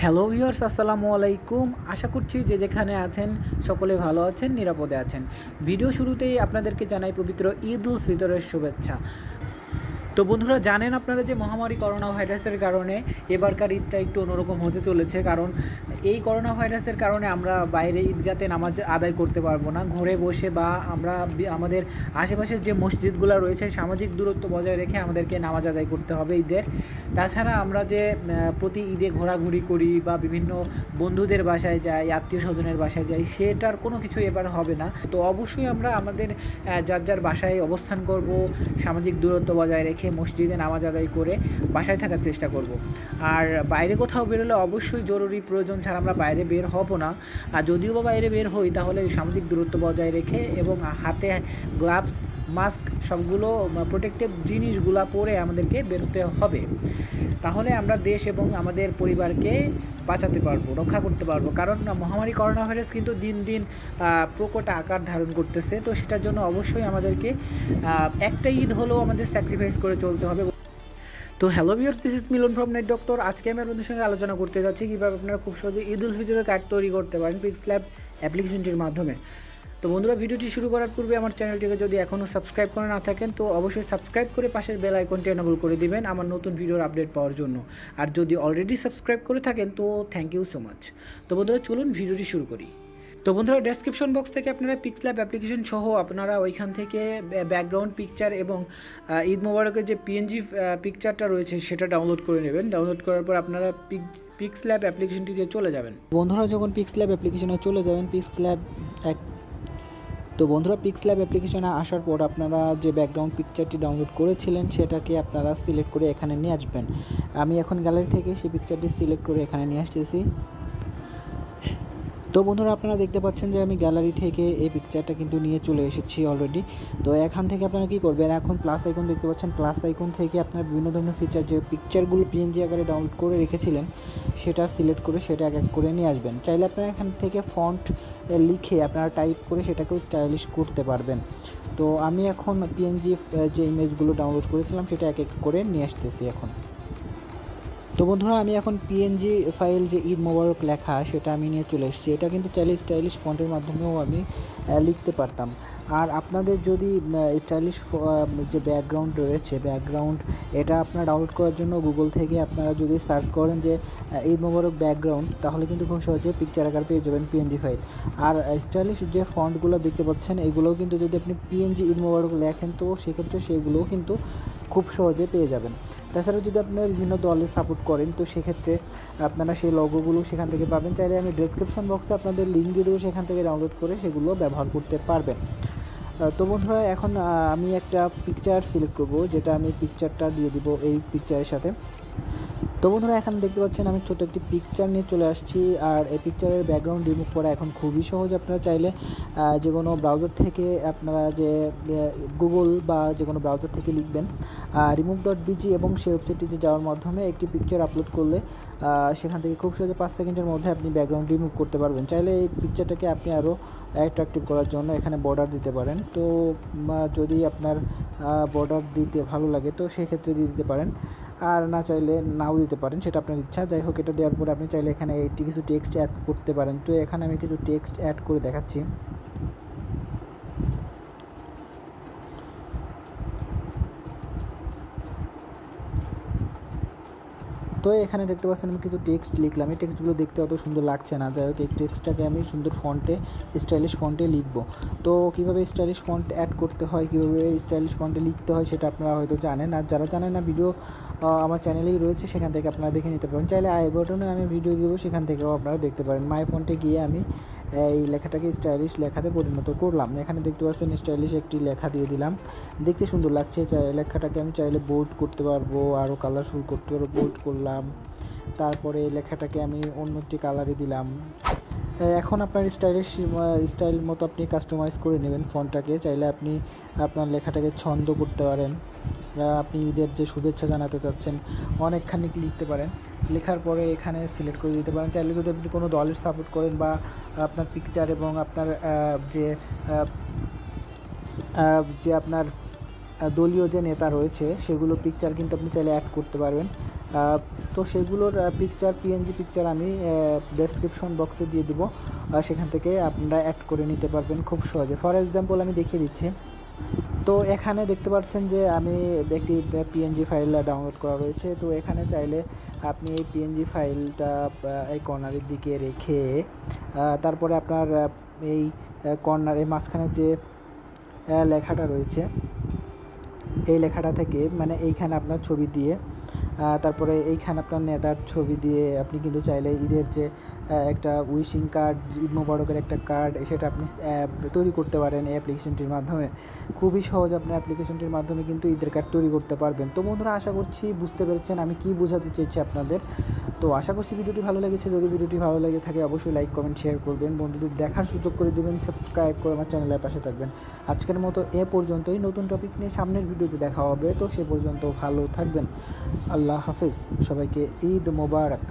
Hello viewers, আসসালামু আলাইকুম। আশা করছি যে যেখানে আছেন সকলে ভালো আছেন, নিরাপদে আছেন। ভিডিও শুরুতেই আপনাদেরকে জানাই পবিত্র ঈদ উল ফিতরের শুভেচ্ছা। তো বন্ধুরা, জানেন আপনারা যে মহামারী করোনা ভাইরাসের কারণে এবারকার ঈদটা একটু অন্যরকম হতে চলেছে। কারণ এই করোনা ভাইরাসের কারণে আমরা বাইরে ঈদগাতে নামাজ আদায় করতে পারবো না। ঘরে বসে বা আমরা আমাদের আশেপাশের যে মসজিদগুলো রয়েছে সামাজিক দূরত্ব বজায় রেখে আমাদেরকে নামাজ আদায় করতে হবে ঈদের। তাছাড়া আমরা যে প্রতি ঈদে ঘোরাঘুরি করি বা বিভিন্ন বন্ধুদের বাসায় যাই, আত্মীয় স্বজনের বাসায় যাই, সেটার কোনো কিছু এবার হবে না। তো অবশ্যই আমরা আমাদের যার যার বাসায় অবস্থান করব, সামাজিক দূরত্ব বজায় রেখে মসজিদে নামাজ আদায় করে বাসায় থাকার চেষ্টা করব। আর বাইরে কোথাও বেরোলে অবশ্যই জরুরি প্রয়োজন ছাড়া আমরা বাইরে বের হব না। আর যদিও বা বাইরে বের হই তাহলে সামাজিক দূরত্ব বজায় রেখে এবং হাতে গ্লাভস, মাস্ক সবগুলো প্রোটেক্টিভ জিনিসগুলো পরে আমাদেরকে বেরোতে হবে। তাহলে আমরা দেশ এবং আমাদের পরিবারকে বাঁচাতে পারবো, রক্ষা করতে পারবো। কারণ মহামারী করোনা ভাইরাস কিন্তু দিন দিন প্রকট আকার ধারণ করতেছে। তো সেটার জন্য অবশ্যই আমাদেরকে একটা ঈদ হলেও আমাদের স্যাক্রিফাইস করে চলতে হবে। তো hello viewers, this is Milan from Net Doctor. আজকে আমি আপনাদের সঙ্গে আলোচনা করতে যাচ্ছি কীভাবে আপনারা খুব সহজে ঈদ উল ফিতরের কার্ড তৈরি করতে পারেন পিক্সল্যাব অ্যাপ্লিকেশনটির মাধ্যমে। তো বন্ধুরা, ভিডিওটি শুরু করার পূর্বে আমার চ্যানেলটিকে যদি এখনও সাবস্ক্রাইব করে না থাকেন তো অবশ্যই সাবস্ক্রাইব করে পাশের বেল আইকনটি এনেবল করে দিবেন আমার নতুন ভিডিওর আপডেট পাওয়ার জন্য। আর যদি অলরেডি সাবস্ক্রাইব করে থাকেন তো থ্যাংক ইউ সো মাচ। তো বন্ধুরা, চলুন ভিডিওটি শুরু করি। তো বন্ধুরা, ডেসক্রিপশন বক্স থেকে আপনারা পিক্সল্যাব অ্যাপ্লিকেশন সহ আপনারা ওইখান থেকে ব্যাকগ্রাউন্ড পিকচার এবং ঈদ মোবারকের যে পিএনজি পিকচারটা রয়েছে সেটা ডাউনলোড করে নেবেন। ডাউনলোড করার পর আপনারা পিক্সল্যাব অ্যাপ্লিকেশনটিতে চলে যাবেন। বন্ধুরা, যখন পিক্সল্যাব অ্যাপ্লিকেশনে চলে যাবেন, পিক্সল্যাব অ্যাপ্লিকেশনে আসার পর আপনারা যে ব্যাকগ্রাউন্ড পিকচারটি ডাউনলোড করেছিলেন সেটাকে আপনারা সিলেক্ট করে এখানে নিয়ে আসবেন। আমি এখন গ্যালারি থেকে সেই পিকচারটি সিলেক্ট করে এখানে নিয়ে আসতেছি। তো বন্ধুরা, আপনারা দেখতে পাচ্ছেন যে আমি গ্যালারি থেকে এই পিকচারটা কিন্তু নিয়ে চলে এসেছি অলরেডি। তো এখান থেকে আপনারা কী করবেন, এখন প্লাস আইকন দেখতে পাচ্ছেন, প্লাস আইকন থেকে আপনারা বিভিন্ন ধরনের ফিচার যে পিকচারগুলো পিএনজি আকারে ডাউনলোড করে রেখেছিলেন সেটা সিলেক্ট করে সেটা এক এক করে নিয়ে আসবেন। চাইলে আপনারা এখান থেকে ফন্ট লিখে আপনারা টাইপ করে সেটাকেও স্টাইলিশ করতে পারবেন। তো আমি এখন পিএনজি যে ইমেজগুলো ডাউনলোড করেছিলাম সেটা এক এক করে নিয়ে আসতেছি এখন। তো বন্ধুরা, আমি এখন পিএনজি ফাইল যে ঈদ মোবারক লেখা সেটা আমি নিয়ে চলে এসেছি। এটা কিন্তু চাইলে স্টাইলিশ ফন্টের মাধ্যমেও আমি লিখতে পারতাম। আর আপনাদের যদি স্টাইলিশ যে ব্যাকগ্রাউন্ড রয়েছে, ব্যাকগ্রাউন্ড এটা আপনারা ডাউনলোড করার জন্য গুগল থেকে আপনারা যদি সার্চ করেন যে ঈদ মোবারক ব্যাকগ্রাউন্ড, তাহলে কিন্তু খুব সহজে পিকচার আকার পেয়ে যাবেন পিএনজি ফাইল। আর স্টাইলিশ যে ফন্টগুলো দেখতে পাচ্ছেন এগুলোও কিন্তু যদি আপনি পিএনজি ঈদ মোবারক লেখেন তো সেক্ষেত্রে সেগুলোও কিন্তু খুব সহজে পেয়ে যাবেন। তাছাড়া যদি আপনারা বিভিন্ন দলের সাপোর্ট করেন তো সেক্ষেত্রে আপনারা সেই লোগোগুলো সেখান থেকে পাবেন। চাইলে আমি ডেসক্রিপশন বক্সে আপনাদের লিঙ্ক দিয়ে দেবো, সেখান থেকে ডাউনলোড করে সেগুলো ব্যবহার করতে পারবেন। তো বন্ধুরা, এখন আমি একটা পিকচার সিলেক্ট করব, যেটা আমি পিকচারটা দিয়ে দিব এই পিকচারের সাথে। তো বন্ধুরা, এখানে দেখতে পাচ্ছেন আমি ছোটো একটি পিকচার নিয়ে চলে আসছি। আর এই পিকচারের ব্যাকগ্রাউন্ড রিমুভ করা এখন খুবই সহজ। আপনারা চাইলে যে কোনো ব্রাউজার থেকে আপনারা যে গুগল বা যে কোনো ব্রাউজার থেকে লিখবেন remove.bg এবং সেই ওয়েবসাইটটিতে যাওয়ার মাধ্যমে একটি পিকচার আপলোড করলে সেখান থেকে খুব সহজে 5 সেকেন্ডের মধ্যে আপনি ব্যাকগ্রাউন্ড রিমুভ করতে পারবেন। চাইলে এই পিকচারটাকে আপনি আরও অ্যাট্রাকটিভ করার জন্য এখানে বর্ডার দিতে পারেন। তো যদি আপনার বর্ডার দিতে ভালো লাগে তো সেক্ষেত্রে দিয়ে দিতে পারেন, আর না চাইলে নাও দিতে পারেন, সেটা আপনার ইচ্ছা। যাই হোক, এটা দেওয়ার পরে আপনি চাইলে এখানে কিছু টেক্সট অ্যাড করতে পারেন। তো এখানে আমি কিছু টেক্সট অ্যাড করে দেখাচ্ছি। তো এখানে দেখতে পাচ্ছেন আমি কিছু টেক্সট লিখলাম। এই টেক্সটগুলো দেখতে অত সুন্দর লাগছে না। যাই হোক, এই টেক্সটটাকে আমি সুন্দর ফন্টে, স্টাইলিশ ফন্টে লিখব। তো কীভাবে স্টাইলিশ ফন্ট অ্যাড করতে হয়, কীভাবে স্টাইলিশ ফন্টে লিখতে হয় সেটা আপনারা হয়তো জানেন। আর যারা জানেন না, ভিডিও আমার চ্যানেলেই রয়েছে, সেখান থেকে আপনারা দেখে নিতে পারেন। চাইলে আই বাটনে আমি ভিডিও দেবো, সেখান থেকেও আপনারা দেখতে পারেন। মাই ফন্টে গিয়ে আমি এই লেখাটাকে স্টাইলিশ লেখাতে পরিণত করলাম। এখানে দেখতে পাচ্ছেন স্টাইলিশ একটি লেখা দিয়ে দিলাম, দেখতে সুন্দর লাগছে। লেখাটাকে আমি চাইলে বোল্ড করতে পারবো, আরও কালারফুল করতে পারবো। বোল্ড করলাম, তারপরে লেখাটাকে আমি অন্য একটি কালারে দিলাম। এখন আপনার স্টাইল মতো আপনি কাস্টমাইজ করে নেবেন ফন্টটাকে। চাইলে আপনি আপনার লেখাটাকে ছন্দ করতে পারেন, আপনি ঈদের যে শুভেচ্ছা জানাতে চাচ্ছেন অনেকখানি লিখতে পারেন। লেখার পরে এখানে সিলেক্ট করে দিতে পারেন। চাইলে যদি আপনি কোনো দলের সাপোর্ট করেন বা আপনার পিকচার এবং আপনার যে আপনার দলীয় যে নেতা রয়েছে সেগুলো পিকচার কিন্তু আপনি চাইলে অ্যাড করতে পারবেন। তো সেগুলোর পিএনজি পিকচার আমি ডেসক্রিপশন বক্সে দিয়ে দেবো, সেখান থেকে আপনারা অ্যাড করে নিতে পারবেন খুব সহজে। ফর এক্সাম্পল আমি দেখিয়ে দিচ্ছি। তো এখানে দেখতে পাচ্ছেন যে আমি একটি পিএনজি ফাইল ডাউনলোড করা রয়েছে। তো এখানে চাইলে আপনি এই পিএনজি ফাইলটা এই কর্নারের দিকে রেখে তারপরে আপনার এই কর্নারে মাঝখানে যে লেখাটা রয়েছে এই লেখাটা থেকে মানে এইখানে আপনার ছবি দিয়ে তারপরে এইখানে আপনার নেতার ছবি দিয়ে আপনি কিন্তু চাইলে ঈদের যে একটা উইশিং কার্ড, ঈদ মোবারকের একটা কার্ড, সেটা আপনি তৈরি করতে পারেন এই অ্যাপ্লিকেশনটির মাধ্যমে। খুবই সহজ, আপনার অ্যাপ্লিকেশনটির মাধ্যমে কিন্তু ঈদের কার্ড তৈরি করতে পারবেন। তো বন্ধুরা, আশা করছি বুঝতে পেরেছেন আমি কি বোঝাতে চেয়েছি আপনাদের। তো আশা করছি ভিডিওটি ভালো লেগেছে। যদি ভিডিওটি ভালো লেগে থাকে অবশ্যই লাইক, কমেন্ট, শেয়ার করবেন, বন্ধুদের দেখার সুযোগ করে দেবেন, সাবস্ক্রাইব করে আমার চ্যানেলের পাশে থাকবেন। আজকের মতো এ পর্যন্তই। নতুন টপিক নিয়ে সামনের ভিডিওতে দেখা হবে। তো সে পর্যন্ত ভালো থাকবেন। আল্লাহ হাফেজ। সবাইকে ঈদ মোবারক।